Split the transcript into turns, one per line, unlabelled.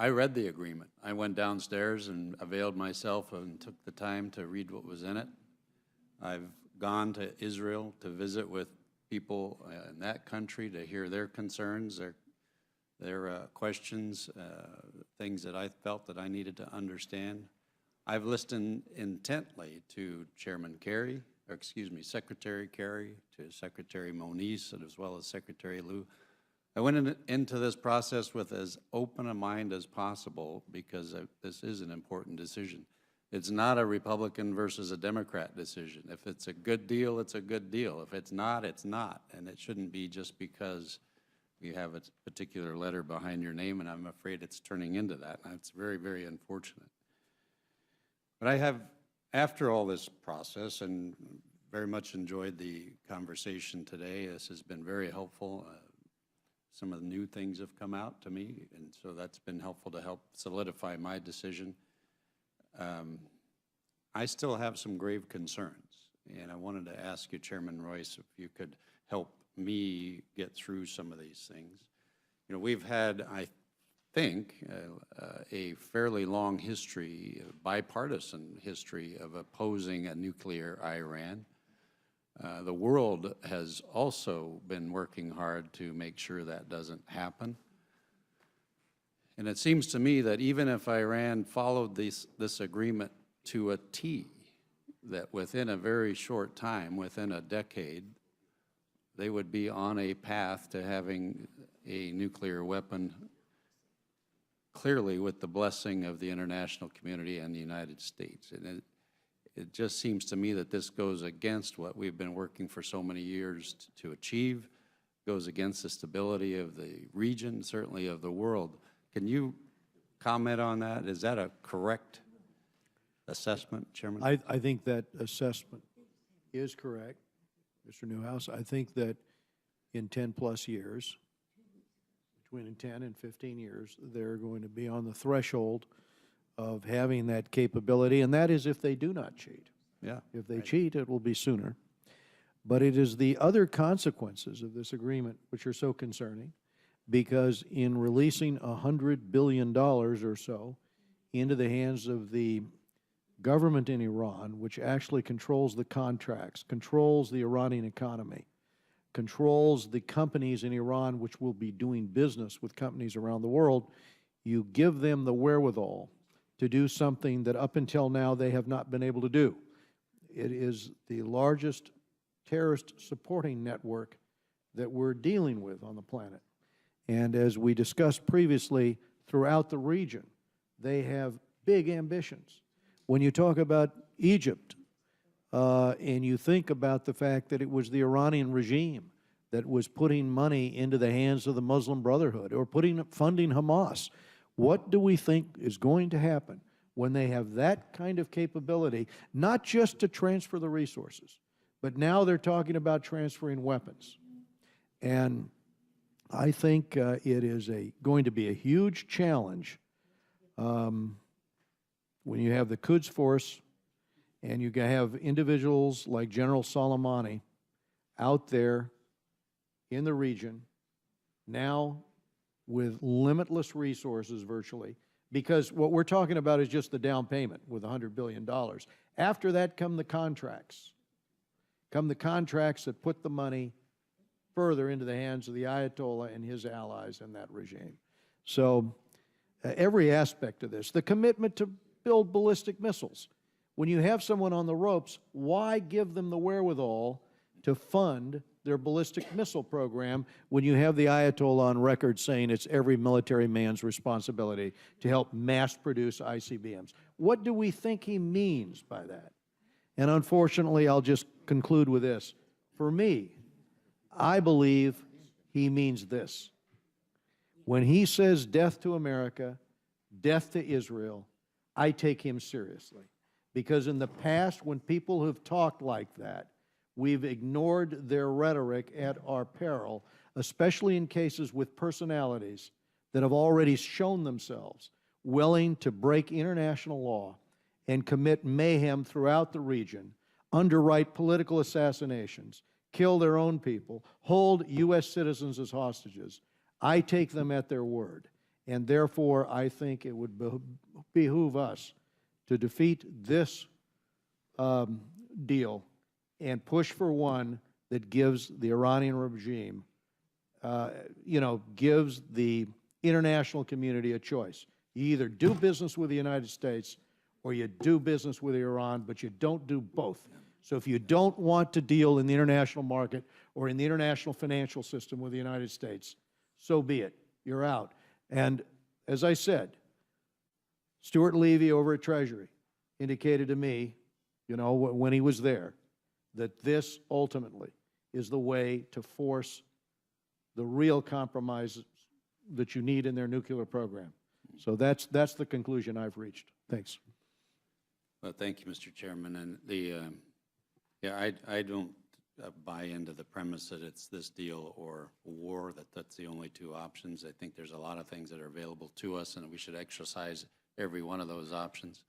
I read the agreement. I went downstairs and availed myself and took the time to read what was in it. I've gone to Israel to visit with people in that country to hear their concerns, their questions, things that I felt that I needed to understand. I've listened intently to Chairman Kerry, or excuse me, Secretary Kerry, to Secretary Moniz, as well as Secretary Liu. I went into this process with as open a mind as possible because this is an important decision. It's not a Republican versus a Democrat decision. If it's a good deal, it's a good deal. If it's not, it's not. And it shouldn't be just because you have a particular letter behind your name, and I'm afraid it's turning into that. And it's very, very unfortunate. But I have, after all this process, and very much enjoyed the conversation today. This has been very helpful. Some of the new things have come out to me, and so that's been helpful to help solidify my decision. I still have some grave concerns, and I wanted to ask you, Chairman Royce, if you could help me get through some of these things. You know, we've had, I think, a fairly long history, bipartisan history of opposing a nuclear Iran. The world has also been working hard to make sure that doesn't happen. And it seems to me that even if Iran followed this agreement to a T, that within a very short time, within a decade, they would be on a path to having a nuclear weapon, clearly with the blessing of the international community and the United States. And it just seems to me that this goes against what we've been working for so many years to achieve, goes against the stability of the region, certainly of the world. Can you comment on that? Is that a correct assessment, Chairman?
I think that assessment is correct, Mr. Newhouse. I think that in 10 plus years, between 10 and 15 years, they're going to be on the threshold of having that capability, and that is if they do not cheat.
Yeah.
If they cheat, it will be sooner. But it is the other consequences of this agreement which are so concerning, because in releasing $100 billion or so into the hands of the government in Iran, which actually controls the contracts, controls the Iranian economy, controls the companies in Iran which will be doing business with companies around the world, you give them the wherewithal to do something that up until now they have not been able to do. It is the largest terrorist supporting network that we're dealing with on the planet. And as we discussed previously, throughout the region, they have big ambitions. When you talk about Egypt, and you think about the fact that it was the Iranian regime that was putting money into the hands of the Muslim Brotherhood or funding Hamas, what do we think is going to happen when they have that kind of capability, not just to transfer the resources, but now they're talking about transferring weapons? And I think it is going to be a huge challenge when you have the Quds Force and you have individuals like General Soleimani out there in the region now with limitless resources virtually, because what we're talking about is just the down payment with $100 billion. After that come the contracts. Come the contracts that put the money further into the hands of the Ayatollah and his allies in that regime. So every aspect of this, the commitment to build ballistic missiles. When you have someone on the ropes, why give them the wherewithal to fund their ballistic missile program when you have the Ayatollah on record saying it's every military man's responsibility to help mass produce ICBMs? What do we think he means by that? And unfortunately, I'll just conclude with this. For me, I believe he means this. When he says death to America, death to Israel, I take him seriously. Because in the past, when people have talked like that, we've ignored their rhetoric at our peril, especially in cases with personalities that have already shown themselves willing to break international law and commit mayhem throughout the region, underwrite political assassinations, kill their own people, hold U.S. citizens as hostages. I take them at their word. And therefore, I think it would behoove us to defeat this deal and push for one that gives the Iranian regime, gives the international community a choice. You either do business with the United States or you do business with Iran, but you don't do both. So if you don't want to deal in the international market or in the international financial system with the United States, so be it. You're out. And as I said, Stuart Levy over at Treasury indicated to me, when he was there, that this ultimately is the way to force the real compromises that you need in their nuclear program. So that's the conclusion I've reached. Thanks.
Well, thank you, Mr. Chairman. And I don't buy into the premise that it's this deal or war, that's the only two options. I think there's a lot of things that are available to us, and we should exercise every one of those options.